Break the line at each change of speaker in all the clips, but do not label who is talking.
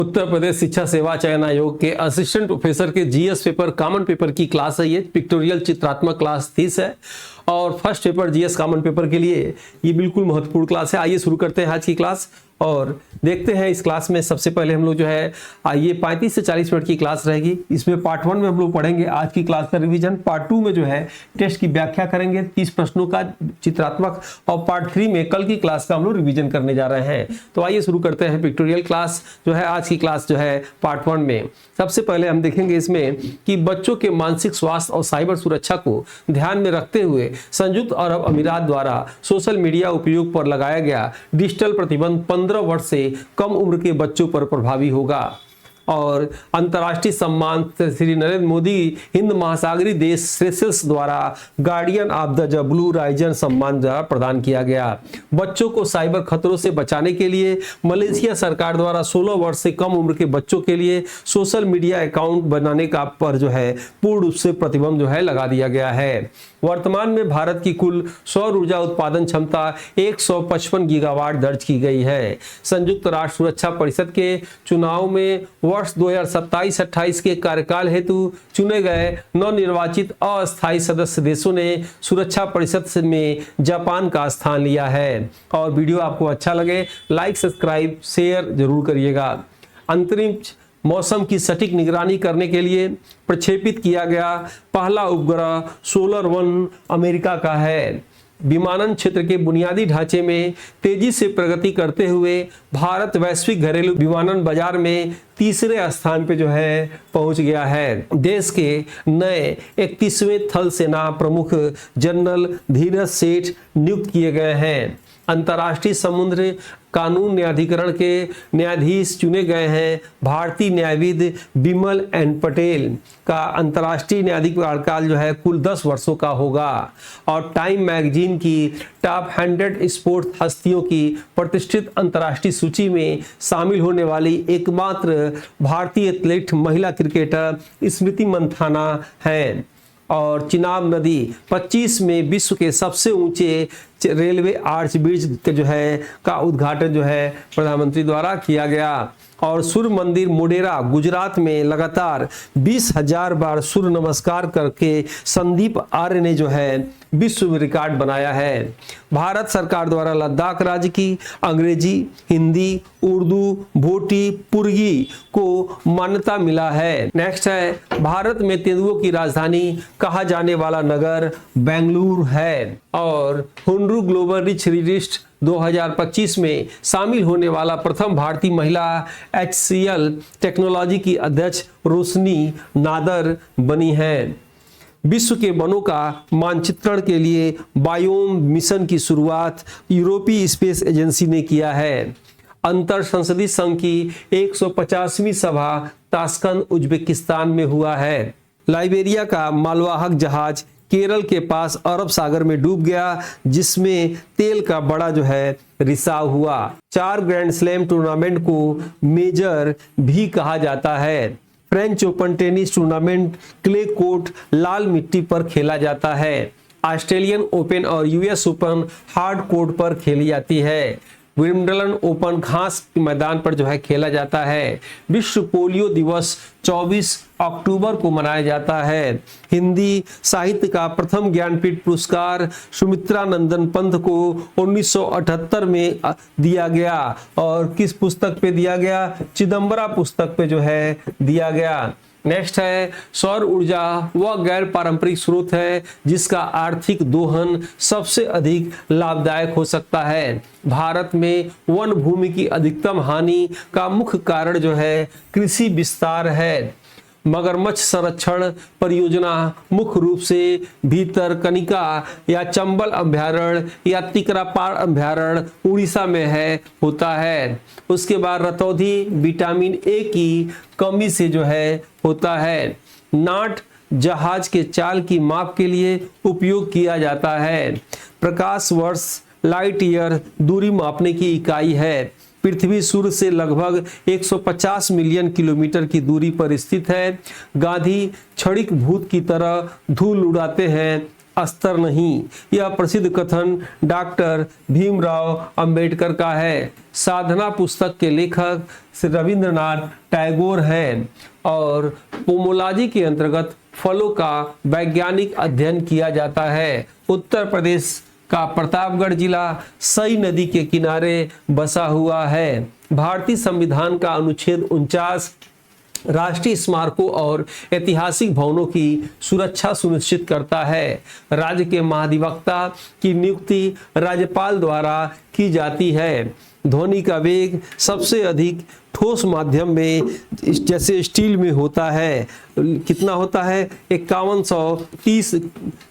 उत्तर प्रदेश शिक्षा सेवा चयन आयोग के असिस्टेंट प्रोफेसर के जीएस पेपर कॉमन पेपर की क्लास है। ये पिक्टोरियल चित्रात्मक क्लास 30 है और first paper GS common paper के लिए ये बिल्कुल महत्वपूर्ण क्लास है। आइए शुरू करते हैं आज की क्लास और देखते हैं इस क्लास में सबसे पहले हम लोग जो है ये 35 से 40 मिनट की क्लास रहेगी। इसमें पार्ट 1 में हम लोग पढ़ेंगे आज की क्लास का रिवीजन। पार्ट 2 में जो है टेस्ट की व्याख्या करेंगे 30 प्रश्नों का चित्रात्मक, और पार्ट 3 में कल की क्लास का हम लोग रिवीजन करने जा रहे हैं। तो आइए शुरू करते हैं पिक्टोरियल क्लास जो है आज की क्लास जो है पार्ट 1 में। सबसे पहले हम देखेंगे इसमें कि बच्चों के मानसिक स्वास्थ्य और साइबर सुरक्षा को ध्यान में रखते हुए संयुक्त अरब अमीरात द्वारा सोशल मीडिया उपयोग पर लगाया गया डिजिटल प्रतिबंध 15 वर्ष से कम उम्र के बच्चों पर प्रभावी होगा। और अंतर्राष्ट्रीय सम्मान श्री नरेंद्र मोदी हिंद महासागरीय देश सेशेल्स द्वारा guardian of the blue Ryzen सम्मान द्वारा प्रदान किया गया। बच्चों को साइबर खतरों से बचाने के लिए मलेशिया सरकार द्वारा 16 वर्ष से कम उम्र के बच्चों के लिए सोशल मीडिया अकाउंट बनाने का पर जो है पूर्ण रूप से प्रतिबंध जो है लगा दिया गया है। वर्तमान में भारत की कुल सौर ऊर्जा उत्पादन क्षमता 155 गीगावाट दर्ज की गई है। संयुक्त राष्ट्र सुरक्षा परिषद के चुनाव में वर्ष 2027-28 के कार्यकाल हेतु चुने गए नवनिर्वाचित अस्थायी सदस्य देशों ने सुरक्षा परिषद में जापान का स्थान लिया है। और वीडियो आपको अच्छा लगे लाइक सब्सक्राइब शेयर जरूर करिएगा। अंतरिक्ष मौसम की सटीक निगरानी करने के लिए प्रक्षेपित किया गया पहला उपग्रह सोलर वन अमेरिका का है। विमानन क्षेत्र के बुनियादी ढांचे में तेजी से प्रगति करते हुए भारत वैश्विक घरेलू विमानन बाजार में तीसरे स्थान पे जो है पहुंच गया है। देश के नए 31वें थल सेना प्रमुख जनरल धीरज सेठ नियुक्त किए गए हैं। अंतर्राष्ट्रीय समुद्र कानून न्यायाधिकरण के न्यायाधीश चुने गए हैं भारतीय न्यायविद बिमल एन पटेल का। अंतर्राष्ट्रीय न्यायाधीश कार्यकाल जो है कुल 10 वर्षों का होगा। और टाइम मैगजीन की टॉप 100 स्पोर्ट्स हस्तियों की प्रतिष्ठित अंतर्राष्ट्रीय सूची में शामिल होने वाली एकमात्र भारतीय एथलीट महिला क्रिकेटर स्मृति मंथाना है। और चिनाब नदी 25 में विश्व के सबसे ऊंचे रेलवे आर्च ब्रिज जो है का उद्घाटन जो है प्रधानमंत्री द्वारा किया गया। और सूर्य मंदिर मोढेरा गुजरात में लगातार 20,000 बार सूर्य नमस्कार करके संदीप आर्य ने जो है विश्व रिकॉर्ड बनाया है। भारत सरकार द्वारा लद्दाख राज्य की अंग्रेजी, हिंदी, उर्दू, भोटी, पुर्गी को मान्यता मिला है। नेक्स्ट है भारत में तेंदुओं की राजधानी कहा जाने वाला नगर बेंगलुरु है। और हुनरू ग्लोबल रिच लिस्ट 2025 में शामिल होने वाला प्रथम भारतीय महिला HCL टेक्नोलॉजी की अध्यक्ष रोशनी नादर बनी है। विश्व के वनों का मानचित्रण के लिए बायोम मिशन की शुरुआत यूरोपीय स्पेस एजेंसी ने किया है। अंतर संसदीय संघ की 150वीं सभा ताशकंद उज्बेकिस्तान में हुआ है। लाइबेरिया का मालवाहक जहाज केरल के पास अरब सागर में डूब गया, जिसमें तेल का बड़ा जो है रिसाव हुआ। 4 ग्रैंड स्लैम टूर्नामेंट को मेजर भी कहा जाता है। French open tennis tournament clay court लाल मिट्टी पर खेला जाता है। ऑस्ट्रेलियन ओपन और US ओपन हार्ड कोर्ट पर खेली जाती है। विंबलडन ओपन घास के मैदान पर जो है खेला जाता है। विश्व पोलियो दिवस 24 अक्टूबर को मनाया जाता है। हिंदी साहित्य का प्रथम ज्ञानपीठ पुरस्कार सुमित्रा नंदन पंत को 1978 में दिया गया। और किस पुस्तक पे दिया गया? चिदम्बरा पुस्तक पे जो है दिया गया। नेक्स्ट है सौर ऊर्जा वह गैर पारंपरिक स्रोत है जिसका आर्थिक दोहन सबसे अधिक लाभदायक हो सकता है। भारत में वन भूमि की अधिकतम हानि का मुख्य कारण जो है कृषि विस्तार है। मगरमच्छ संरक्षण परियोजना मुख्य रूप से भीतरकनिका या चंबल अभ्यारण्य या तिकरापार अभ्यारण्य उड़ीसा में होता है। उसके बाद रतौंधी विटामिन ए की कमी से जो है होता है। नाट जहाज के चाल की माप के लिए उपयोग किया जाता है। प्रकाश वर्ष लाइट ईयर दूरी मापने की इकाई है। पृथ्वी सूर्य से लगभग 150 मिलियन किलोमीटर की दूरी पर स्थित है। गांधी क्षणिक भूत की तरह धूल उड़ाते हैं। अस्तर नहीं। यह प्रसिद्ध कथन डॉक्टर भीमराव अंबेडकर का है। साधना पुस्तक के लेखक श्री रविंद्रनाथ टैगोर हैं और पोमोलॉजी के अंतर्गत फलों का वैज्ञानिक अध्ययन किया जाता है। उत्तर प्रदेश का प्रतापगढ़ जिला सई नदी के किनारे बसा हुआ है। भारतीय संविधान का अनुच्छेद 49 राष्ट्रीय स्मारकों और ऐतिहासिक भवनों की सुरक्षा सुनिश्चित करता है। राज्य के महाधिवक्ता की नियुक्ति राज्यपाल द्वारा की जाती है। ध्वनि का वेग सबसे अधिक ठोस माध्यम में जैसे स्टील में होता है। कितना होता है? 5130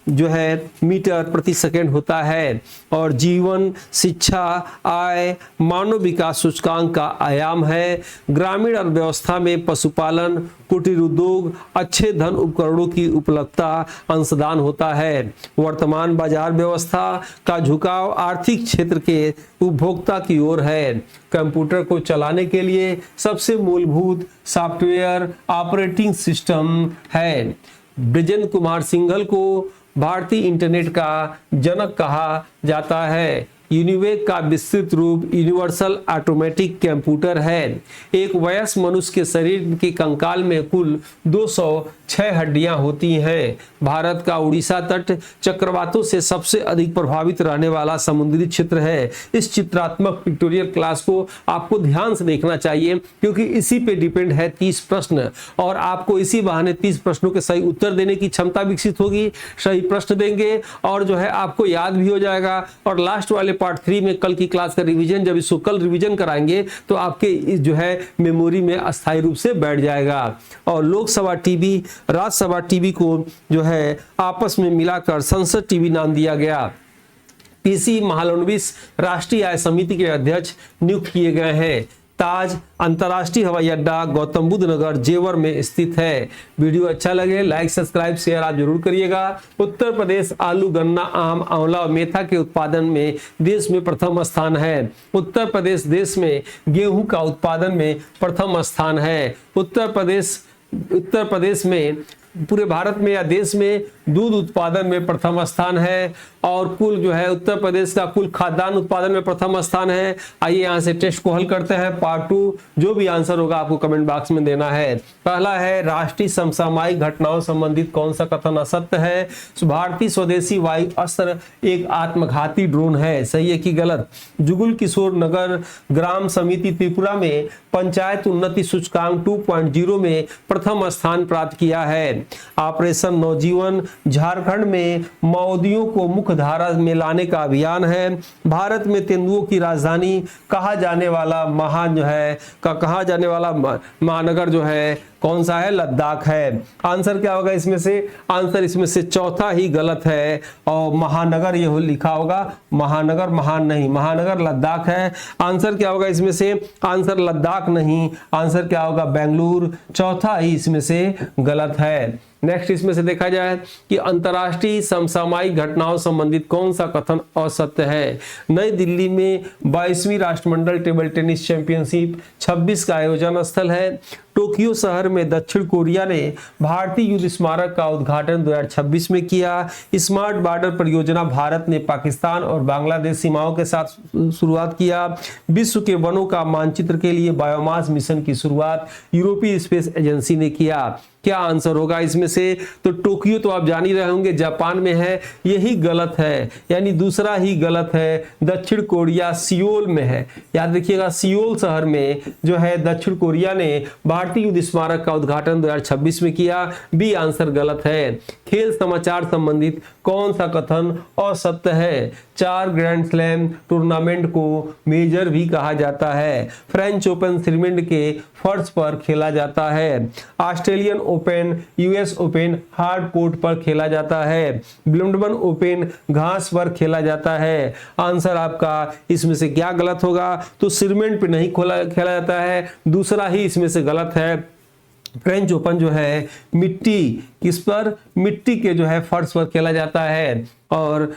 जो है मीटर प्रति सेकंड होता है। और जीवन, शिक्षा, आय, मानव विकास सूचकांक का आयाम है। ग्रामीण अर्थव्यवस्था में पशुपालन, कुटीर उद्योग, अच्छे धन उपकरणों की उपलब्धता अंशदान होता है। वर्तमान बाजार व्यवस्था का झुकाव आर्थिक क्षेत्र के उपभोक्ता की ओर है। कंप्यूटर को चलाने के लिए सबसे मूलभूत सॉफ्टवेयर ऑपरेटिंग सिस्टम है। बृजेंद्र कुमार सिंघल को भारतीय इंटरनेट का जनक कहा जाता है। यूनिवेक का विस्तृत रूप यूनिवर्सल ऑटोमेटिक कंप्यूटर है। एक वयस्क मनुष्य के शरीर के कंकाल में कुल 206 हड्डियां होती हैं। भारत का उड़ीसा तट चक्रवातों से सबसे अधिक प्रभावित रहने वाला समुद्री क्षेत्र है। इस चित्रात्मक पिक्टोरियल क्लास को आपको ध्यान से देखना चाहिए क्योंकि इसी पे डिपेंड है 30 प्रश्न और आपको इसी बहाने 30 प्रश्नों के सही उत्तर देने की क्षमता विकसित होगी। सही प्रश्न देंगे और जो है आपको याद भी हो जाएगा। और लास्ट वाले पार्ट 3 में कल की क्लास का रिवीजन, जब इसको कल रिवीजन कराएंगे तो आपके जो है मेमोरी में अस्थायी रूप से बैठ जाएगा। और लोकसभा टीवी, राज्यसभा टीवी को जो है आपस में मिलाकर संसद टीवी नाम दिया गया। पीसी महालनोबिस राष्ट्रीय आय समिति के अध्यक्ष नियुक्त किए गए हैं। ताज अंतर्राष्ट्रीय हवाई अड्डा गौतम बुद्ध नगर जेवर में स्थित है। वीडियो अच्छा लगे लाइक सब्सक्राइब शेयर आप जरूर करिएगा। उत्तर प्रदेश आलू, गन्ना, आम, आंवला और मेथा के उत्पादन में देश में प्रथम स्थान है। उत्तर प्रदेश देश में गेहूं का उत्पादन में प्रथम स्थान है। उत्तर प्रदेश में पूरे भारत में या देश में दूध उत्पादन में प्रथम स्थान है। और कुल जो है उत्तर प्रदेश का कुल खाद्यान्न उत्पादन में प्रथम स्थान है। आइए यहाँ से टेस्ट को हल करते हैं। पार्ट 2 जो भी आंसर होगा आपको कमेंट बॉक्स में देना है। पहला है राष्ट्रीय समसामयिक घटनाओं संबंधित कौन सा कथन असत्य है? भारतीय स्वदेशी वायु अस्त्र एक आत्मघाती ड्रोन है। सही है कि गलत? जुगुल किशोर नगर ग्राम समिति त्रिपुरा में पंचायत उन्नति सूचकांक 2.0 में प्रथम स्थान प्राप्त किया है। ऑपरेशन नवजीवन झारखंड में माओवादियों को मुख्य धारा में लाने का अभियान है। भारत में तेंदुओं की राजधानी कहा जाने वाला महानगर जो है कौन सा है? लद्दाख है। आंसर क्या होगा इसमें से? आंसर इसमें से चौथा ही गलत है और महानगर ये लिखा होगा महानगर, महान नहीं, महानगर लद्दाख है। आंसर क्या होगा इसमें से? आंसर लद्दाख नहीं, आंसर क्या होगा? बेंगलुरु। चौथा ही इसमें से गलत है। नेक्स्ट इसमें से देखा जाए कि अंतर्राष्ट्रीय समसामयिक घटनाओं संबंधित कौन सा कथन असत्य है? नई दिल्ली में 22वीं राष्ट्रमंडल टेबल टेनिस चैंपियनशिप 26 का आयोजन स्थल है। टोक्यो शहर में दक्षिण कोरिया ने भारतीय युद्ध स्मारक का उद्घाटन 2026 में किया। स्मार्ट बॉर्डर परियोजना भारत ने पाकिस्तान और बांग्लादेश सीमाओं के साथ शुरुआत किया। विश्व के वनों का मानचित्र के लिए बायोमास मिशन की शुरुआत यूरोपीय स्पेस एजेंसी ने किया। क्या आंसर होगा इसमें से? तो टोक्यो तो आप जान ही रहे होंगे जापान में है, यही गलत है, यानी दूसरा ही गलत है। दक्षिण कोरिया सियोल में है। याद रखिएगा सियोल शहर में जो है दक्षिण कोरिया ने भारतीय युद्ध स्मारक का उद्घाटन 2026 में किया। बी आंसर गलत है। खेल समाचार संबंधित कौन सा कथन असत्य है? 4 ग्रैंड स्लैम टूर्नामेंट को मेजर भी कहा जाता है। फ्रेंच ओपन सीमेंट के फर्श पर खेला जाता है। Australian open, US open hard court पर खेला जाता है। विंबलडन ओपन घास पर खेला जाता है। आंसर आपका इसमें से क्या गलत होगा? तो सीमेंट पे नहीं खेला जाता है, दूसरा ही इसमें से गलत है। फ्रेंच ओपन जो है मिट्टी किस पर? मिट्टी के जो है फर्श पर खेला जाता है। और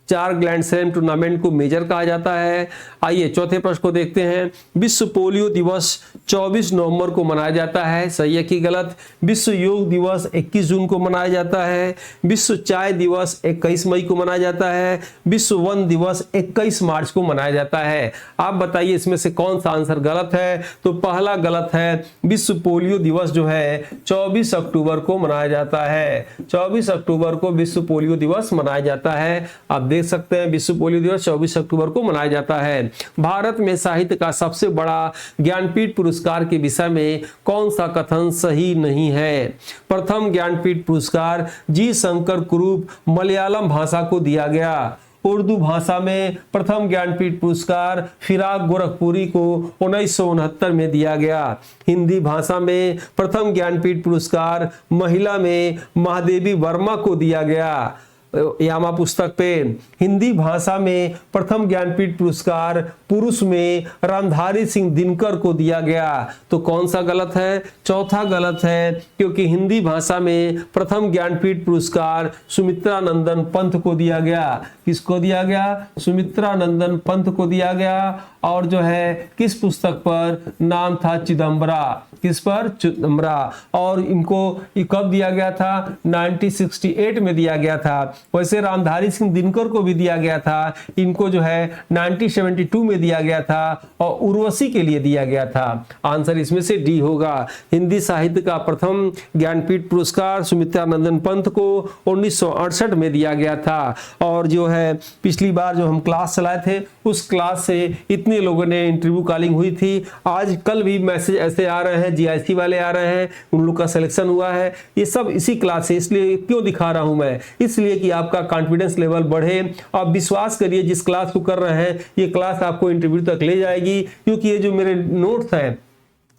4 ग्रैंड स्लैम टूर्नामेंट को मेजर कहा जाता है। आइए चौथे प्रश्न को देखते हैं। विश्व पोलियो दिवस 24 नवंबर को मनाया जाता है, सही है कि गलत? विश्व योग दिवस 21 जून को मनाया जाता है। विश्व चाय दिवस 21 मई को मनाया जाता है। विश्व वन दिवस 21 मार्च को मनाया जाता है। आप बताइए इसमें से कौन सा आंसर गलत है? तो पहला गलत है, विश्व पोलियो दिवस जो है 24 अक्टूबर को मनाया जाता है। 24 अक्टूबर को विश्व पोलियो दिवस मनाया जाता है। आप देख सकते हैं विश्व पोलियो दिवस 24 अक्टूबर को मनाया जाता है। भारत में साहित्य का सबसे बड़ा ज्ञानपीठ पुरस्कार के विषय में कौन सा कथन सही नहीं है? प्रथम ज्ञानपीठ पुरस्कार जी शंकर कुरूप मलयालम भाषा को दिया गया। उर्दू भाषा में प्रथम ज्ञानपीठ पुरस्कार फिराक गोरखपुरी को 1969 में दिया गया। हिंदी भाषा में प्रथम ज्ञानपीठ पुरस्कार महिला में महादेवी वर्मा को दिया गया। यामा पुस्तक पे हिंदी भाषा में प्रथम ज्ञानपीठ पुरस्कार पुरुष में रामधारी सिंह दिनकर को दिया गया। तो कौन सा गलत है? चौथा गलत है, क्योंकि हिंदी भाषा में प्रथम ज्ञानपीठ पुरस्कार सुमित्रा नंदन पंत को दिया गया। किसको दिया गया? सुमित्रा नंदन पंत को दिया गया। और जो है किस पुस्तक पर? नाम था चिदम्बरा। किस पर? चिदम्बरा। और इनको कब दिया गया था? 1968 में दिया गया था। वैसे रामधारी सिंह दिनकर को भी दिया गया था, इनको जो है 1972 में दिया गया था और उर्वशी के लिए दिया गया था। आंसर इसमें से डी होगा। हिंदी साहित्य का प्रथम ज्ञानपीठ पुरस्कार सुमित्रा नंदन पंत को 1968 में दिया गया था। और जो है पिछली बार जो हम क्लास चलाए थे उस क्लास से इतने लोगों ने इंटरव्यू कॉलिंग हुई थी। आज कल भी मैसेज ऐसे आ रहे हैं, जीआईसी वाले आ रहे हैं, उन लोग का सिलेक्शन हुआ है। ये सब इसी क्लास से, इसलिए क्यों दिखा रहा हूं मैं? इसलिए कि आपका कॉन्फिडेंस लेवल बढ़े। आप विश्वास करिए जिस क्लास को कर रहे हैं ये क्लास आपको इंटरव्यू तक ले जाएगी, क्योंकि ये जो मेरे नोट्स हैं,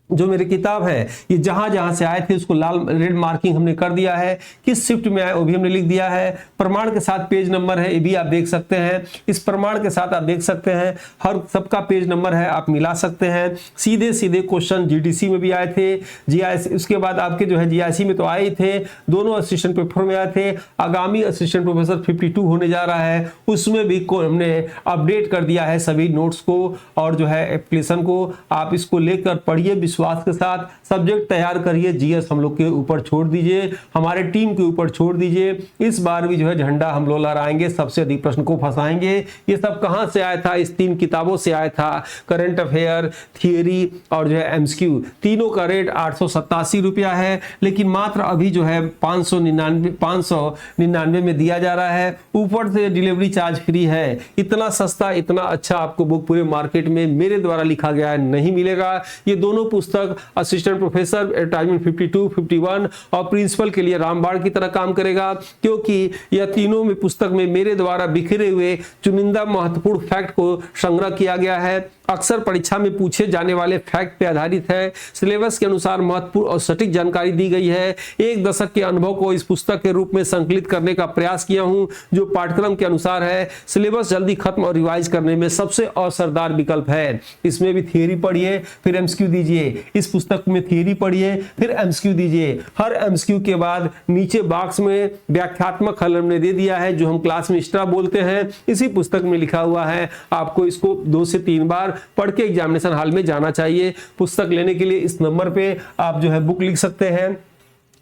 जो मेरी किताब है, ये जहां जहां से आए थे उसको लाल रेड मार्किंग हमने कर दिया है। किस शिफ्ट में आए वो भी हमने लिख दिया है। प्रमाण के साथ पेज नंबर है, ये भी आप देख सकते हैं। इस प्रमाण के साथ आप देख सकते हैं हर सबका पेज नंबर है, आप मिला सकते हैं। सीधे सीधे क्वेश्चन जीडीसी में भी आए थे, जीआईसी उसके बाद आपके जो है जीआईसी में तो आए ही थे, दोनों असिस्टेंट प्रोफेसर में आए थे। आगामी असिस्टेंट प्रोफेसर 52 होने जा रहा है, उसमें भी हमने अपडेट कर दिया है सभी नोट्स को और जो है एप्लीकेशन को। आप इसको लेकर पढ़िए विश्वास के साथ, सब्जेक्ट तैयार करिए। जीएस हम लोग के ऊपर छोड़ दीजिए, हमारे टीम के ऊपर छोड़ दीजिए। इस बार भी जो है झंडा हम लोग लहराएंगे, सबसे अधिक प्रश्न को फंसाएंगे। ये सब कहां से आया था? इस 3 किताबों से आया था, करंट अफेयर, थियरी और जो है एमसीक्यू। तीनों का रेट 887 रुपया है, लेकिन मात्र अभी जो है 599 में दिया जा रहा है। ऊपर से डिलीवरी चार्ज फ्री है। इतना सस्ता, इतना अच्छा आपको बुक पूरे मार्केट में मेरे द्वारा लिखा गया है नहीं मिलेगा। ये दोनों पुस्तक असिस्टेंट प्रोफेसर एडवर्टाइजमेंट 52, 51 और प्रिंसिपल के लिए रामबाण की तरह काम करेगा, क्योंकि यह तीनों में पुस्तक में मेरे द्वारा बिखरे हुए चुनिंदा महत्वपूर्ण फैक्ट को संग्रह किया गया है। अक्सर परीक्षा में पूछे जाने वाले फैक्ट पे आधारित है। सिलेबस के अनुसार महत्वपूर्ण और सटीक जानकारी दी गई है। 1 दशक के अनुभव को इस पुस्तक के रूप में संकलित करने का प्रयास किया हूं, जो पाठ्यक्रम के अनुसार है। सिलेबस जल्दी खत्म और रिवाइज करने में सबसे असरदार विकल्प है। इसमें भी थियरी पढ़िए फिर एमसीक्यू दीजिए, इस पुस्तक में थियरी पढ़िए फिर एमसीक्यू दीजिए। हर एमसीक्यू के बाद नीचे बॉक्स में व्याख्यात्मक हल हमने दे दिया है, जो हम क्लास में एक्स्ट्रा बोलते हैं, इसी पुस्तक में लिखा हुआ है। आपको इसको 2 से 3 बार पढ़ के एग्जामिनेशन हॉल में जाना चाहिए। पुस्तक लेने के लिए इस नंबर पे आप जो है बुक लिख सकते हैं,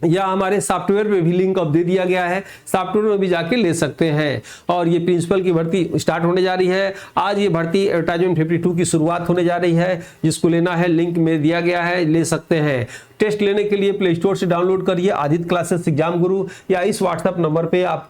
या हमारे सॉफ्टवेयर पे भी लिंक अब दे दिया गया है, सॉफ्टवेयर में भी जाके ले सकते हैं। और ये प्रिंसिपल की भर्ती स्टार्ट होने जा रही है। आज ये भर्ती एडवर्टाइजमेंट 52 की शुरुआत होने जा रही है। जिसको लेना है लिंक में दिया गया है, ले सकते हैं। टेस्ट लेने के लिए प्ले स्टोर से डाउनलोड करिए आदित्य क्लासेस एग्जाम गुरु, या इस व्हाट्सएप नंबर पे आप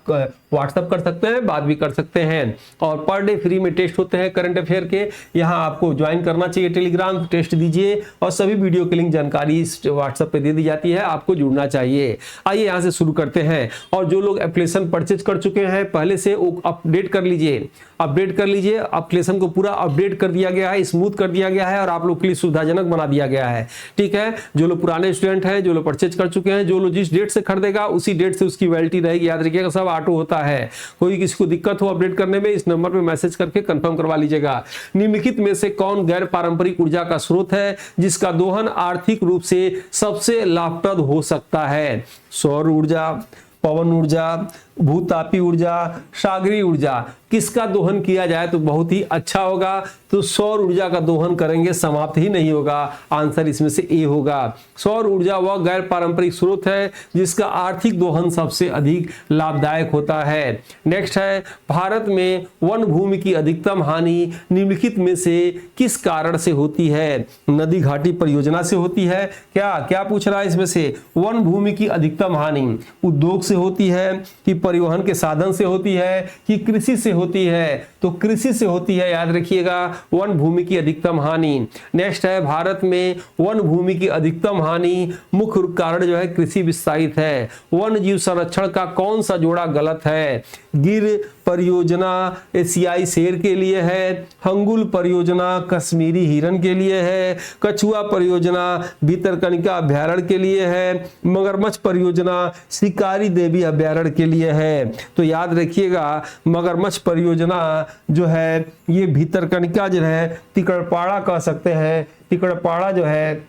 व्हाट्सएप कर सकते हैं, बात भी कर सकते हैं। और पर डे फ्री में टेस्ट होते हैं करंट अफेयर के, यहाँ आपको ज्वाइन करना चाहिए टेलीग्राम, टेस्ट दीजिए और सभी वीडियो की लिंक जानकारी इस व्हाट्सएप पे दे दी जाती है, आपको जुड़ना चाहिए। आइए यहाँ से शुरू करते हैं। और जो लोग एप्लीकेशन परचेज कर चुके हैं पहले से, वो अपडेट कर लीजिए, अपडेट कर लीजिए। एप्लीकेशन को पूरा अपडेट कर दिया गया है, स्मूथ कर दिया गया है और आप लोग के लिए सुविधाजनक बना दिया गया है। ठीक है, जो लोग पुराने स्टूडेंट हैं, जो लोग परचेज कर चुके हैं, जो लोग जिस डेट से खरीदेगा उसी डेट से उसकी वैलिडिटी रहेगी। याद रखिएगा, सब ऑटो होता है। कोई किसी को दिक्कत हो अपडेट करने में, इस नंबर पे मैसेज करके कंफर्म करवा लीजिएगा। निम्नलिखित में से कौन गैर पारंपरिक ऊर्जा का स्रोत है जिसका दोहन आर्थिक रूप से सबसे लाभप्रद हो सकता है? सौर ऊर्जा, पवन ऊर्जा, भूतापी ऊर्जा, सागरीय ऊर्जा, किसका दोहन किया जाए तो बहुत ही अच्छा होगा? तो सौर ऊर्जा का दोहन करेंगे, समाप्त ही नहीं होगा। आंसर इसमें से ए होगा। सौर ऊर्जा वह गैर पारंपरिक स्रोत है जिसका आर्थिक दोहन सबसे अधिक लाभदायक होता है। नेक्स्ट है, भारत में वन भूमि की अधिकतम हानि निम्नलिखित में से किस कारण से होती है? नदी घाटी परियोजना से होती है क्या? क्या पूछ रहा है इसमें से? वन भूमि की अधिकतम हानि उद्योग से होती है कि परिवहन के साधन से होती है कि कृषि से होती है? तो कृषि से होती है, याद रखिएगा, वन भूमि की अधिकतम हानि। नेक्स्ट है, भारत में वन भूमि की अधिकतम हानि मुख्य कारण जो है कृषि विस्तारित है। वन जीव संरक्षण का कौन सा जोड़ा गलत है? गिर परियोजना एशियाई शेर के लिए है, हंगुल परियोजना कश्मीरी हिरन के लिए है, कछुआ परियोजना भितरकनिका अभ्यारण्य के लिए है, मगरमच्छ परियोजना शिकारी देवी अभ्यारण्य के लिए है। तो याद रखिएगा, मगरमच्छ परियोजना जो है ये भितरकनिका जो है तिकड़पाड़ा कह सकते हैं, तिकड़पाड़ा जो है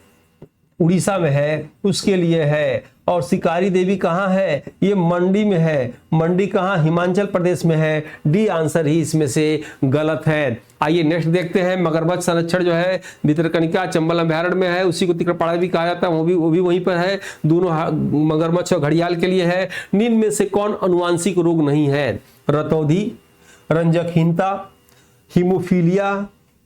उड़ीसा में है, उसके लिए है। और शिकारी देवी कहाँ है? ये मंडी में है। मंडी कहाँ? हिमाचल प्रदेश में है। डी आंसर ही इसमें से गलत है। आइए नेक्स्ट देखते हैं। मगरमच्छ संरक्षण जो है भितरकनिका चंबल अभ्यारण्य में है, उसी को तिकड़पाड़ा भी कहा जाता है, वो भी वहीं पर है। दोनों मगरमच्छ और घड़ियाल के लिए है। निम्न में से कौन अनुवांशिक रोग नहीं है? रतौंधी, रंजकहीनता, हीमोफीलिया,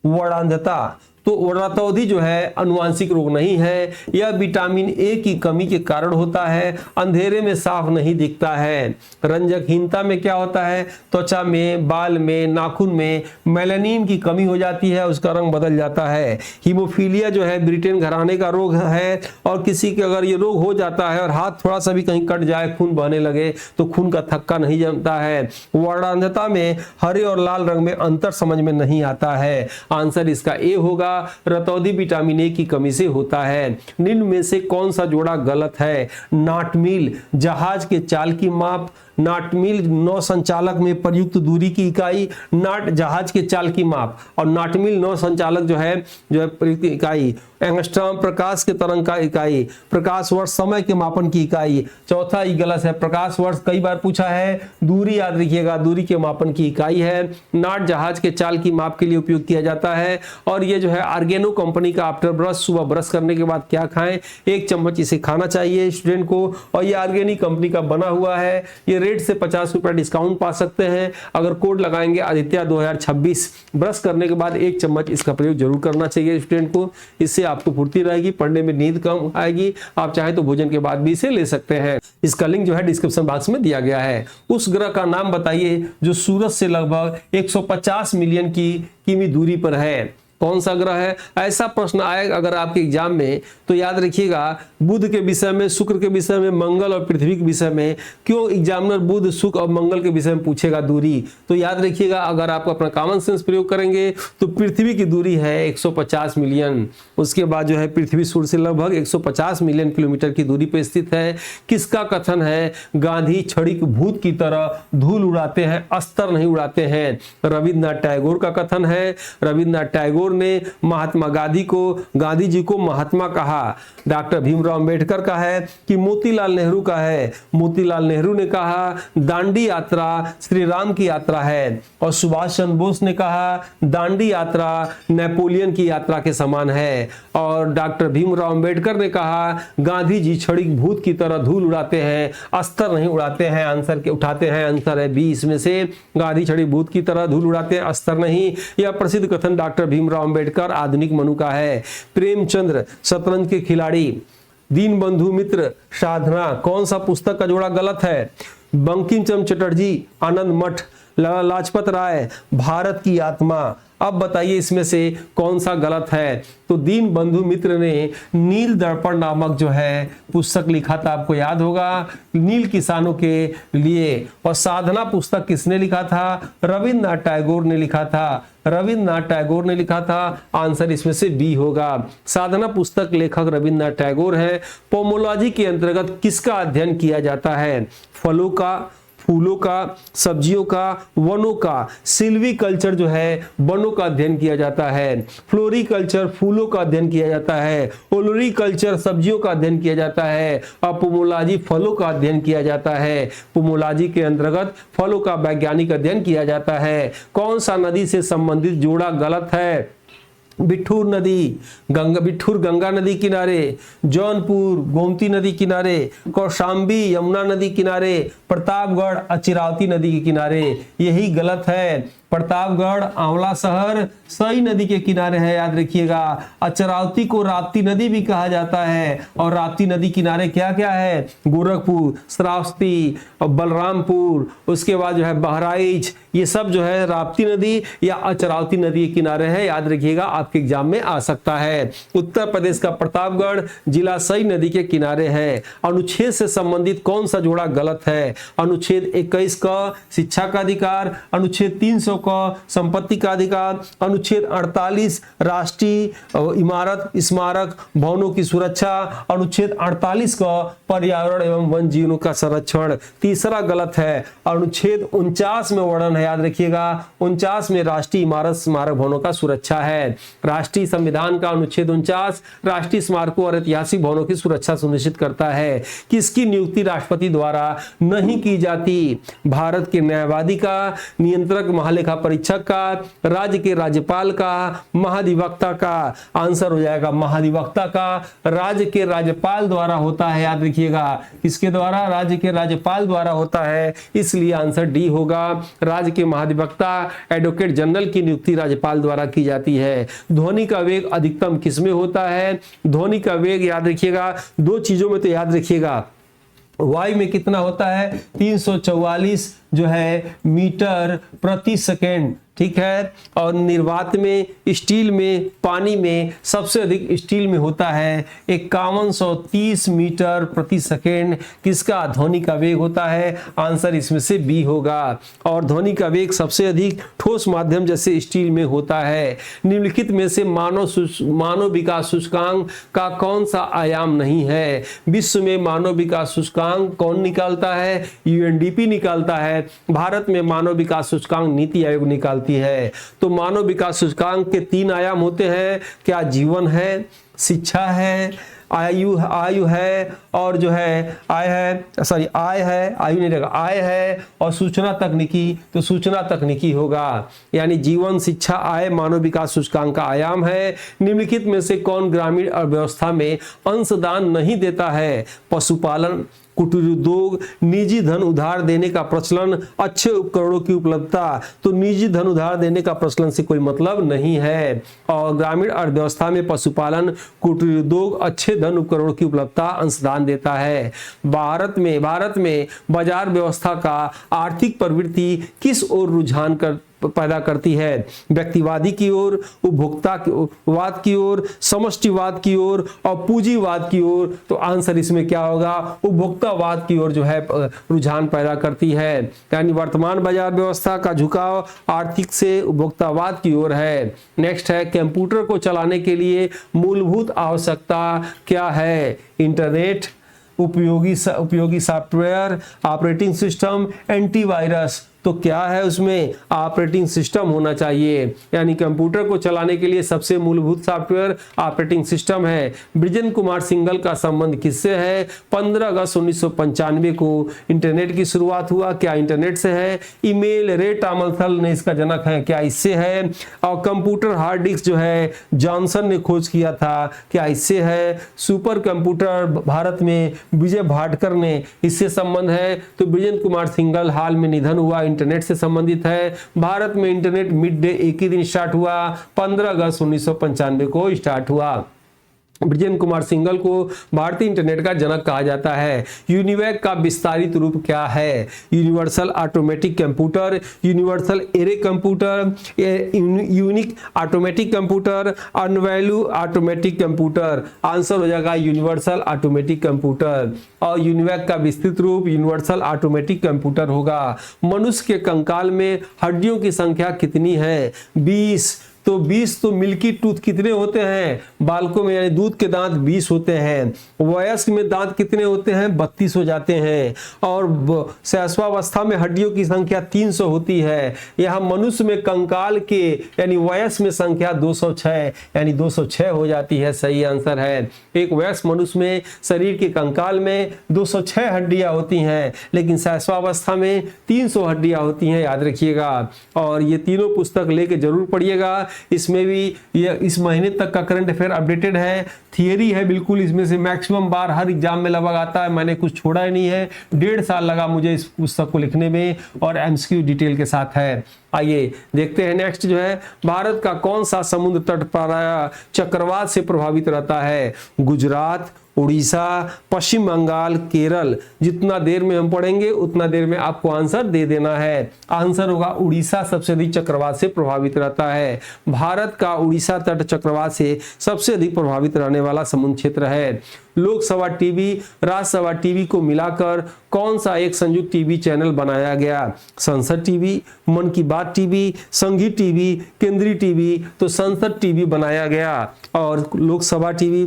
वर्णांधता। तो रतौंधी जो है अनुवांशिक रोग नहीं है, यह विटामिन ए की कमी के कारण होता है, अंधेरे में साफ नहीं दिखता है। रंजकहीनता में क्या होता है? त्वचा में, बाल में, नाखून में मेलानिन की कमी हो जाती है, उसका रंग बदल जाता है। हीमोफीलिया जो है ब्रिटेन घराने का रोग है, और किसी के अगर ये रोग हो जाता है और हाथ थोड़ा सा भी कहीं कट जाए, खून बहने लगे, तो खून का थक्का नहीं जमता है। वर्णांधता में हरे और लाल रंग में अंतर समझ में नहीं आता है। आंसर इसका ए होगा। रतौंधी विटामिन ए की कमी से होता है। निम्न में से कौन सा जोड़ा गलत है? नाटमील जहाज के चाल की माप, नाटमील नौ संचालक में प्रयुक्त दूरी की इकाई, नाट जहाज के चाल की माप, और नाटमील नौ संचालक जो है प्रयुक्त इकाई, एंगस्ट्रॉम प्रकाश के तरंग का इकाई, प्रकाश वर्ष समय के मापन की इकाई। चौथा ही गलत है, प्रकाश वर्ष कई बार पूछा है, दूरी याद रखिएगा, दूरी के मापन की इकाई है। नाट जहाज के चाल की माप के लिए उपयोग किया जाता है। और ये जो है आर्गेनो कंपनी का आफ्टर ब्रश, सुबह ब्रश करने के बाद क्या खाएं? 1 चम्मच इसे खाना चाहिए स्टूडेंट को। और ये ऑर्गेनिक कंपनी का बना हुआ है। ये रेट से 50 रुपए डिस्काउंट पा सकते हैं अगर कोड लगाएंगे आदित्य 2026। ब्रश करने के बाद 1 चम्मच इसका प्रयोग जरूर करना चाहिए स्टूडेंट को। इससे आपको फुर्ती रहेगी, पढ़ने में नींद कम आएगी। आप चाहे तो भोजन के बाद भी इसे ले सकते हैं। इसका लिंक जो है डिस्क्रिप्शन बॉक्स में दिया गया है। उस ग्रह का नाम बताइए जो सूरज से लगभग 150 मिलियन की किमी दूरी पर है। कौन सा ग्रह है? ऐसा प्रश्न आएगा अगर आपके एग्जाम में, तो याद रखिएगा बुध के विषय में, शुक्र के विषय में, मंगल और पृथ्वी के विषय में। क्यों एग्जामिनर बुध, शुक्र और मंगल के विषय में पूछेगा दूरी? तो याद रखिएगा अगर आप अपना कॉमन सेंस प्रयोग करेंगे तो पृथ्वी की दूरी है 150 मिलियन। उसके बाद जो है पृथ्वी सूर्य से लगभग 150 मिलियन किलोमीटर की दूरी पर स्थित है। किसका कथन है? गांधी क्षणिक भूत की तरह धूल उड़ाते हैं, अस्तर नहीं उड़ाते हैं। रविन्द्रनाथ टैगोर का कथन है। रविन्द्रनाथ टैगोर ने महात्मा गांधी जी को महात्मा कहा। डॉक्टर भीमराव अंबेडकर का है कि मोतीलाल नेहरू का है? मोतीलाल नेहरू ने कहा दांडी यात्रा श्री राम की यात्रा है। और सुभाष चंद्र बोस ने कहा दांडी यात्रा नेपोलियन की यात्रा के समान है। और डॉक्टर भीमराव अंबेडकर ने कहा गांधी जी क्षणिक भूत की तरह धूल उड़ाते हैं, अस्तर नहीं उड़ाते हैं। आंसर के उठाते हैं, आंसर है बी इसमें से। गांधी क्षणिक भूत की तरह धूल उड़ाते हैं, अस्तर नहीं। यह प्रसिद्ध कथन डॉक्टर भीमराव अंबेडकर आधुनिक मनु का है। प्रेमचंद्र शतरंज के खिलाड़ी, दीनबंधु मित्र साधना, कौन सा पुस्तक का जोड़ा गलत है? बंकिम चंद्र चटर्जी आनंद मठ, लाजपत राय भारत की आत्मा। अब बताइए इसमें से कौन सा गलत है? तो दीनबंधु मित्र ने नील दर्पण नामक जो है पुस्तक लिखा था, आपको याद होगा, नील किसानों के लिए। और साधना पुस्तक किसने लिखा था? रविन्द्रनाथ टैगोर ने लिखा था। रविन्द्रनाथ टैगोर ने लिखा था। आंसर इसमें से बी होगा। साधना पुस्तक लेखक रविन्द्रनाथ टैगोर है। पोमोलॉजी के अंतर्गत किसका अध्ययन किया जाता है? फलों का, फूलों का, सब्जियों का, वनों का। सिल्वीकल्चर जो है वनों का अध्ययन किया जाता है। फ्लोरीकल्चर फूलों का अध्ययन किया जाता है। ओलोरीकल्चर सब्जियों का अध्ययन किया जाता है। और पोमोलॉजी फलों का अध्ययन किया जाता है। पोमोलॉजी के अंतर्गत फलों का वैज्ञानिक अध्ययन किया जाता है। कौन सा नदी से संबंधित जोड़ा गलत है? बिठूर नदी, बिठूर गंगा नदी किनारे, जौनपुर गोमती नदी किनारे, कौशाम्बी यमुना नदी किनारे, प्रतापगढ़ अचिरावती नदी के किनारे। यही गलत है। प्रतापगढ़ आंवला शहर सई नदी के किनारे है, याद रखिएगा। अचरावती को राप्ती नदी भी कहा जाता है। और राप्ती नदी किनारे क्या क्या है? गोरखपुर, श्रावस्ती, बलरामपुर, उसके बाद जो है बहराइच, ये सब जो है राप्ती नदी या अचरावती नदी के किनारे है, याद रखिएगा, आपके एग्जाम में आ सकता है। उत्तर प्रदेश का प्रतापगढ़ जिला सई नदी के किनारे है। अनुच्छेद से संबंधित कौन सा जोड़ा गलत है? अनुच्छेद 21 का शिक्षा का अधिकार, अनुच्छेद 300 का संपत्ति का अधिकार, अनुच्छेद 48 राष्ट्रीय इमारत स्मारक भवनों की सुरक्षा, अनुच्छेद 48 का पर्यावरण एवं वन जीवों का संरक्षण। तीसरा गलत है। अनुच्छेद 49 में वर्णन है, याद रखिएगा, 49 में राष्ट्रीय इमारत स्मारक भवनों का सुरक्षा है। राष्ट्रीय संविधान का अनुच्छेद 49 राष्ट्रीय स्मारकों और ऐतिहासिक भवनों की सुरक्षा सुनिश्चित करता है। किसकी नियुक्ति राष्ट्रपति द्वारा नहीं की जाती? भारत के न्यायवादी का, नियंत्रक महालेखा परीक्षक का, राज्य के राज्यपाल का, महाधिवक्ता का। आंसर हो जाएगा महाधिवक्ता का। राज्य के राज्यपाल द्वारा होता है, याद रखिएगा। किसके द्वारा? राज्य के राज्यपाल द्वारा होता है, इसलिए आंसर डी होगा। राज्य के महाधिवक्ता एडवोकेट जनरल की नियुक्ति राज्यपाल द्वारा की जाती है। ध्वनि का वेग अधिकतम किसमें होता है? ध्वनि का वेग याद रखिएगा, दो चीजों में तो याद रखिएगा। वायु में कितना होता है? 344 जो है मीटर प्रति सेकेंड, ठीक है। और निर्वात में, स्टील में, पानी में सबसे अधिक स्टील में होता है 5130 मीटर प्रति सेकेंड। किसका? ध्वनि का वेग होता है। आंसर इसमें से बी होगा। और ध्वनि का वेग सबसे अधिक ठोस माध्यम जैसे स्टील में होता है। निम्नलिखित में से मानव विकास सूचकांक का कौन सा आयाम नहीं है? विश्व में मानव विकास सूचकांक कौन निकालता है? यूएनडीपी निकालता है। भारत में मानव विकास सूचकांक नीति आयोग निकालती है। तो मानव विकास सूचकांक के 3 आयाम होते हैं। क्या? जीवन है, शिक्षा है, आयु है, और जो है आय है, आयु नहीं रहेगा, आय है, और सूचना तकनीकी, तो सूचना तकनीकी होगा। यानी जीवन, शिक्षा, आय मानव विकास सूचकांक का आयाम है। निम्नलिखित में से कौन ग्रामीण अर्थव्यवस्था में अंशदान नहीं देता है? पशुपालन, कुटीर उद्योग, निजी धन उधार देने का प्रचलन, अच्छे उपकरणों की उपलब्धता। तो निजी धन उधार देने का प्रचलन से कोई मतलब नहीं है। और ग्रामीण अर्थव्यवस्था में पशुपालन, कुटीर उद्योग, अच्छे धन उपकरणों की उपलब्धता अंशदान देता है। भारत में बाजार व्यवस्था का आर्थिक प्रवृत्ति किस ओर रुझान पैदा करती है? व्यक्तिवादी की ओर, उपभोक्तावाद की ओर, समष्टिवाद की ओर, और पूंजीवाद की ओर। तो आंसर इसमें क्या होगा? उपभोक्तावाद की ओर जो है रुझान पैदा करती है। यानी वर्तमान बाजार व्यवस्था का झुकाव आर्थिक से उपभोक्तावाद की ओर है। नेक्स्ट है, कंप्यूटर को चलाने के लिए मूलभूत आवश्यकता क्या है? इंटरनेट, उपयोगी सॉफ्टवेयर, ऑपरेटिंग सिस्टम, एंटीवायरस। तो क्या है उसमें? ऑपरेटिंग सिस्टम होना चाहिए। यानी कंप्यूटर को चलाने के लिए सबसे मूलभूत सॉफ्टवेयर ऑपरेटिंग सिस्टम है। बृजेंद्र कुमार सिंघल का संबंध किससे है? 15 अगस्त 1995 को इंटरनेट की शुरुआत हुआ। क्या इंटरनेट से है? ईमेल, रे टॉमथल ने इसका जनक है। क्या इससे है? और कंप्यूटर हार्ड डिस्क जो है जॉनसन ने खोज किया था। क्या इससे है? सुपर कंप्यूटर भारत में विजय भाटकर ने, इससे संबंध है। तो बृजेंद्र कुमार सिंघल हाल में निधन हुआ, इंटरनेट से संबंधित है। भारत में इंटरनेट मिड डे एक ही दिन स्टार्ट हुआ, 15 अगस्त 1995 को स्टार्ट हुआ। बृजेंद्र कुमार सिंघल को भारतीय इंटरनेट का जनक कहा जाता है। यूनिवैक का विस्तारित रूप क्या है? Universal automatic computer, universal array computer, unique automatic computer, अनवैल्यू ऑटोमेटिक कंप्यूटर। आंसर हो जाएगा यूनिवर्सल ऑटोमेटिक कंप्यूटर। और यूनिवैक का विस्तृत रूप यूनिवर्सल ऑटोमेटिक कंप्यूटर होगा। मनुष्य के कंकाल में हड्डियों की संख्या कितनी है? 20, तो 20 तो मिल्की टूथ कितने होते हैं बालकों में, यानी दूध के दांत 20 होते हैं। वयस्क में दांत कितने होते हैं 32 हो जाते हैं। और शैशवावस्था में हड्डियों की संख्या 300 होती है। यहाँ मनुष्य में कंकाल के यानी वयस्क में संख्या 206 यानी 206 हो जाती है, सही आंसर है। एक वयस्क मनुष्य में शरीर के कंकाल में 206 हड्डियां होती हैं, लेकिन शैशवावस्था में 300 हड्डियां होती हैं, याद रखिएगा। और ये तीनों पुस्तक लेके जरूर पढ़िएगा। इसमें भी ये इस महीने तक का करंट अफेयर अपडेटेड है, थियरी है बिल्कुल, इसमें से मैक्सिमम बार हर एग्जाम में लगभग आता है, मैंने कुछ छोड़ा ही नहीं है। 1.5 साल लगा मुझे इस पुस्तक को लिखने में और एमसीक्यू डिटेल के साथ है। आइए देखते हैं नेक्स्ट जो है, भारत का कौन सा समुद्र तट पर चक्रवात से प्रभावित रहता है? गुजरात, उड़ीसा, पश्चिम बंगाल, केरल। जितना देर में हम पढ़ेंगे उतना देर में आपको आंसर दे देना है। आंसर होगा उड़ीसा सबसे अधिक चक्रवात से प्रभावित रहता है। भारत का उड़ीसा तट चक्रवात से सबसे अधिक प्रभावित रहने वाला समुद्र क्षेत्र है। लोकसभा टीवी, राज्यसभा टीवी को मिलाकर कौन सा एक संयुक्त टीवी चैनल बनाया गया? संसद टीवी, मन की बात टीवी, संघी टीवी, केंद्रीय टीवी। तो संसद टीवी बनाया गया और लोकसभा टीवी,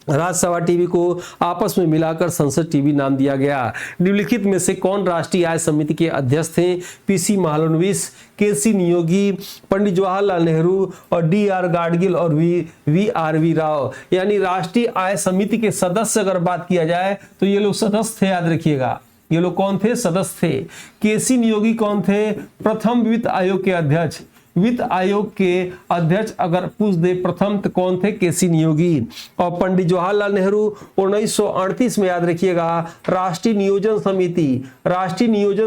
राज्यसभा टीवी को आपस में मिलाकर संसद टीवी नाम दिया गया। निम्नलिखित में से कौन राष्ट्रीय आय समिति के अध्यक्ष थे? पीसी महालनोबिस, केसी नियोगी, पंडित जवाहरलाल नेहरू और डीआर गाडगिल और वी राव। यानी राष्ट्रीय आय समिति के सदस्य अगर बात किया जाए तो ये लोग सदस्य थे, याद रखिएगा। ये लोग कौन थे? सदस्य थे। केसी नियोगी कौन थे? प्रथम वित्त आयोग के अध्यक्ष। वित्त आयोग के अध्यक्ष अगर पूछ दे प्रथम तो कौन थे? केसी नियोगी। और पंडित जवाहरलाल नेहरू 1938 में, याद रखिएगा, राष्ट्रीय नियोजन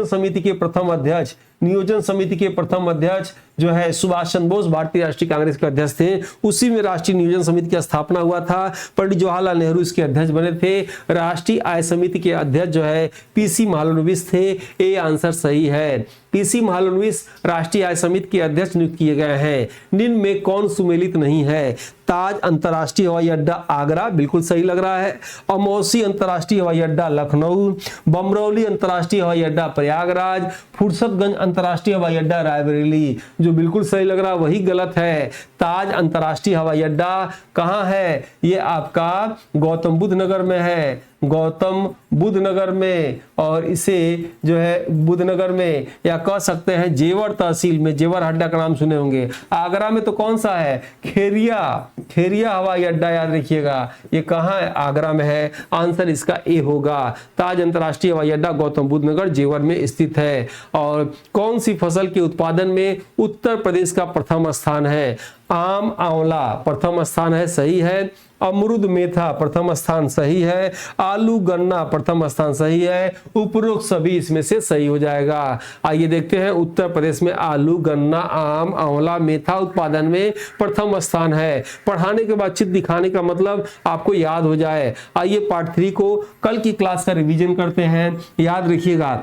समिति के प्रथम अध्यक्ष। नियोजन समिति के प्रथम अध्यक्ष जो है सुभाष चंद्र बोस, भारतीय राष्ट्रीय कांग्रेस के अध्यक्ष थे। उसी में राष्ट्रीय नियोजन समिति की स्थापना हुआ था। पंडित जवाहरलाल नेहरू इसके अध्यक्ष बने थे। राष्ट्रीय आय समिति के अध्यक्ष जो है पीसी महालनोबिस थे। ये आंसर सही है। पीसी महालनोबिस राष्ट्रीय आय समिति के अध्यक्ष नियुक्त किए गए हैं। निम्न में कौन सुमेलित नहीं है? ताज अंतर्राष्ट्रीय हवाई अड्डा आगरा, बिल्कुल सही लग रहा है। अमौसी अंतर्राष्ट्रीय हवाई अड्डा लखनऊ, बमरौली अंतर्राष्ट्रीय हवाई अड्डा प्रयागराज, फुर्सतगंज अंतर्राष्ट्रीय हवाई अड्डा रायबरेली। जो बिल्कुल सही लग रहा है वही गलत है। ताज अंतर्राष्ट्रीय हवाई अड्डा कहाँ है? ये आपका गौतम बुद्ध नगर में है, गौतम बुद्ध नगर में। और इसे जो है बुद्ध नगर में, या कह सकते हैं जेवर तहसील में, जेवर अड्डा का नाम सुने होंगे। आगरा में तो कौन सा है? खेरिया हवाई अड्डा, याद रखिएगा। ये कहाँ है? आगरा में है। आंसर इसका ए होगा। ताज अंतर्राष्ट्रीय हवाई अड्डा गौतम बुद्ध नगर जेवर में स्थित है। और कौन सी फसल के उत्पादन में उत्तर प्रदेश का प्रथम स्थान है? आम, आंवला प्रथम स्थान है, सही है। अमरूद, मेथा प्रथम स्थान, सही है। आलू, गन्ना प्रथम स्थान, सही है। उपरोक्त सभी इसमें से सही हो जाएगा। आइए देखते हैं, उत्तर प्रदेश में आलू, गन्ना, आम, आंवला, मेथा उत्पादन में प्रथम स्थान है। पढ़ाने के बाद चित्र दिखाने का मतलब आपको याद हो जाए। आइए पार्ट 3 को कल की क्लास का रिवीजन करते हैं। याद रखिएगा,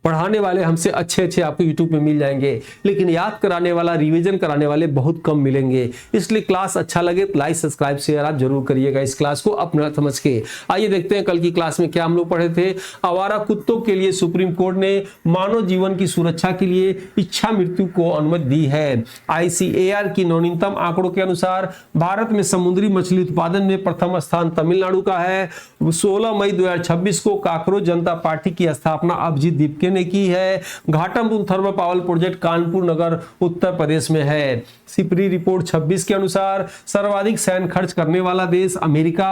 पढ़ाने वाले हमसे अच्छे आपको YouTube पे मिल जाएंगे, लेकिन याद कराने वाला, रिवीजन कराने वाले बहुत कम मिलेंगे। इसलिए क्लास अच्छा लगे तो लाइक, सब्सक्राइब, शेयर आप जरूर करिएगा इस क्लास को अपना समझ के। आइए देखते हैं कल की क्लास में क्या हम लोग पढ़े थे। आवारा कुत्तों के लिए सुप्रीम कोर्ट ने मानव जीवन की सुरक्षा के लिए इच्छा मृत्यु को अनुमति दी है। ICAR की नवीनतम आंकड़ों के अनुसार भारत में समुद्री मछली उत्पादन में प्रथम स्थान तमिलनाडु का है। 16 मई 2026 को काकरोच जनता पार्टी की स्थापना अभिजीत दीपके ने की है। Ghatampur thermal power project Kanpur Nagar Uttar Pradesh में है। सिपरी रिपोर्ट 26 के अनुसार सर्वाधिक सैन्य खर्च करने वाला देश अमेरिका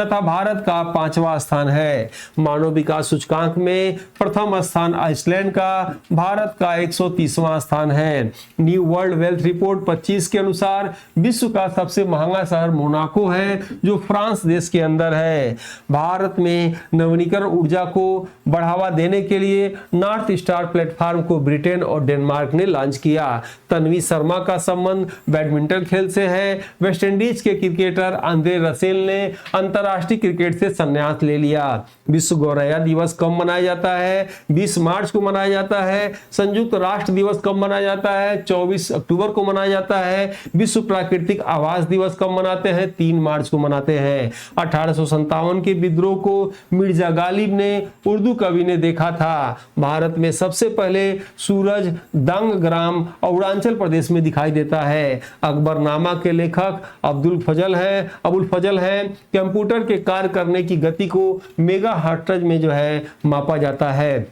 तथा भारत का 5वां स्थान है। मानव विकास सूचकांक में प्रथम स्थान आइसलैंड का, भारत का 130वां स्थान है। न्यू वर्ल्ड वेल्थ रिपोर्ट 25 के अनुसार विश्व का सबसे महंगा शहर मोनाको है, जो फ्रांस देश के अंदर है। भारत में नवीनीकरण ऊर्जा को बढ़ावा देने के लिए नॉर्थ स्टार प्लेटफॉर्म को ब्रिटेन और डेनमार्क ने लॉन्च किया। तन्वी शर्मा का संबंध बैडमिंटन खेल से है। वेस्टइंडीज के क्रिकेटर आंद्रे रसेल ने अंतरराष्ट्रीय क्रिकेट से संन्यास ले लिया। विश्व गौरैया दिवस कब मनाया जाता है? 20 मार्च को मनाया जाता है। संयुक्त राष्ट्र दिवस कब मनाया जाता है? 24 अक्टूबर को मनाया जाता है। विश्व प्राकृतिक आवास दिवस कब मनाते हैं? 3 मार्च को मनाते हैं। 1857 के विद्रोह को मिर्जा गालिब ने उर्दू कवि ने देखा था। भारत में सबसे पहले सूरज दंग ग्राम अरुणाचल प्रदेश में दिखाई देता है। अकबरनामा के लेखक अबुल फजल है। कंप्यूटर के कार्य करने की गति को मेगाहर्ट्ज में जो है मापा जाता है।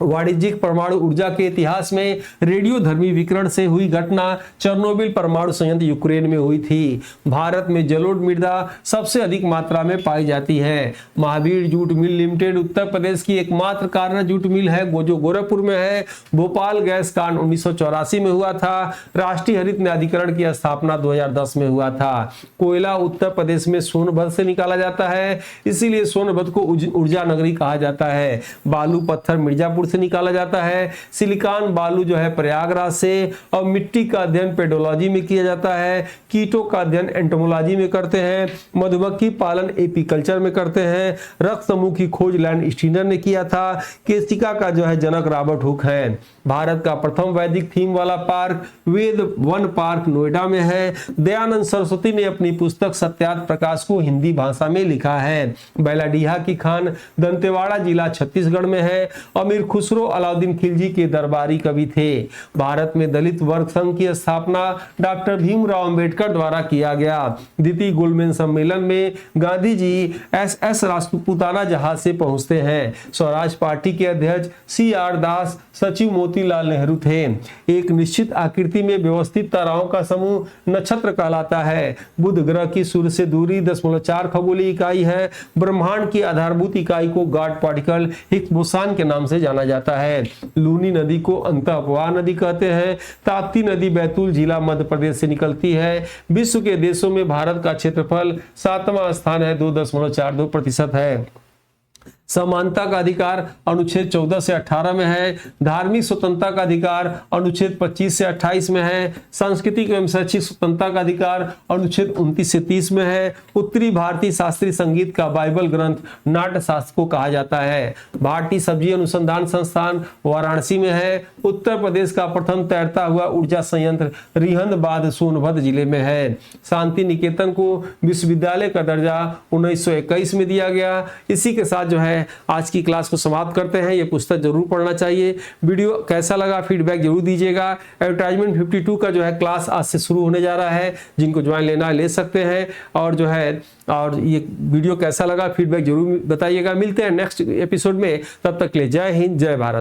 वाणिज्यिक परमाणु ऊर्जा के इतिहास में रेडियोधर्मी विकिरण से हुई घटना चेरनोबिल परमाणु संयंत्र यूक्रेन में हुई थी। भारत में जलोढ़ मृदा सबसे अधिक मात्रा में पाई जाती है। Mahavir jute mill limited Uttar Pradesh की एकमात्र कार्यरत जूट मिल है जो गोरखपुर में है। भोपाल गैस कांड 1984 में हुआ था। राष्ट्रीय हरित न्यायाधिकरण की स्थापना 2010 में हुआ था। कोयला उत्तर प्रदेश में सोनभद्र से निकाला जाता है, इसीलिए सोनभद्र को ऊर्जा नगरी कहा जाता है। बालू पत्थर मिर्जापुर से निकाला जाता है। सिलिकॉन बालू जो है प्रयागराज से। और मिट्टी का अध्ययन पेडोलॉजी में किया जाता है। कीटों का अध्ययन एंटोमोलॉजी में करते हैं। मधुमक्खी पालन एपीकल्चर में करते हैं। रक्त समूह की खोज लैंड स्टीनर ने किया था। केसिका का जो है जनक रॉबर्ट हुक है। भारत का प्रथम वैदिक थीम वाला पार्क वेद वन पार्क नोएडा में है। दयानंद सरस्वती ने अपनी पुस्तक सत्यार्थ प्रकाश को हिंदी भाषा में लिखा है। बैलाडीहा की खान दंतेवाड़ा जिला छत्तीसगढ़ में है। अमीर खुसरो अलाउद्दीन खिलजी के दरबारी कवि थे। भारत में दलित वर्ग संघ की स्थापना डॉक्टर भीमराव अंबेडकर द्वारा किया गया। द्वितीय गोलमेज सम्मेलन में गांधी जी एस राजपूताना जहाज से पहुंचते हैं। स्वराज पार्टी के अध्यक्ष CR दास, सचिव मोतीलाल नेहरू थे। एक निश्चित आकृति में व्यवस्थित ताराओं का समूह नक्षत्र कहलाता है। बुध ग्रह की सूर्य से दूरी 0.4 खगोलीय इकाई है। ब्रह्मांड की आधारभूत इकाई को गॉड पार्टिकल हिग्स बोसन के नाम से जाना जाता है। लूनी नदी को अंतःप्रवाह नदी कहते हैं। ताप्ती नदी बैतूल जिला मध्य प्रदेश से निकलती है। विश्व के देशों में भारत का क्षेत्रफल 7वां स्थान है, 2.42% है। समानता का अधिकार अनुच्छेद 14 से 18 में है। धार्मिक स्वतंत्रता का अधिकार अनुच्छेद 25 से 28 में है। सांस्कृतिक एवं शैक्षिक स्वतंत्रता का अधिकार अनुच्छेद 29 से 30 में है। उत्तरी भारतीय शास्त्रीय संगीत का बाइबल ग्रंथ नाट्य शास्त्र को कहा जाता है। भारतीय सब्जी अनुसंधान संस्थान वाराणसी में है। उत्तर प्रदेश का प्रथम तैरता हुआ ऊर्जा संयंत्र रिहंदबाद सोनभद्र जिले में है। शांति निकेतन को विश्वविद्यालय का दर्जा 1921 में दिया गया। इसी के साथ जो है आज की क्लास को समाप्त करते हैं। ये पुस्तक जरूर पढ़ना चाहिए। वीडियो कैसा लगा फीडबैक जरूर दीजिएगा। एडवर्टाइजमेंट 52 का जो है क्लास आज से शुरू होने जा रहा है। जिनको ज्वाइन लेना है ले सकते हैं। और जो है और ये वीडियो कैसा लगा फीडबैक जरूर बताइएगा। मिलते हैं नेक्स्ट एपिसोड में, तब तक के लिए जय हिंद जय भारत।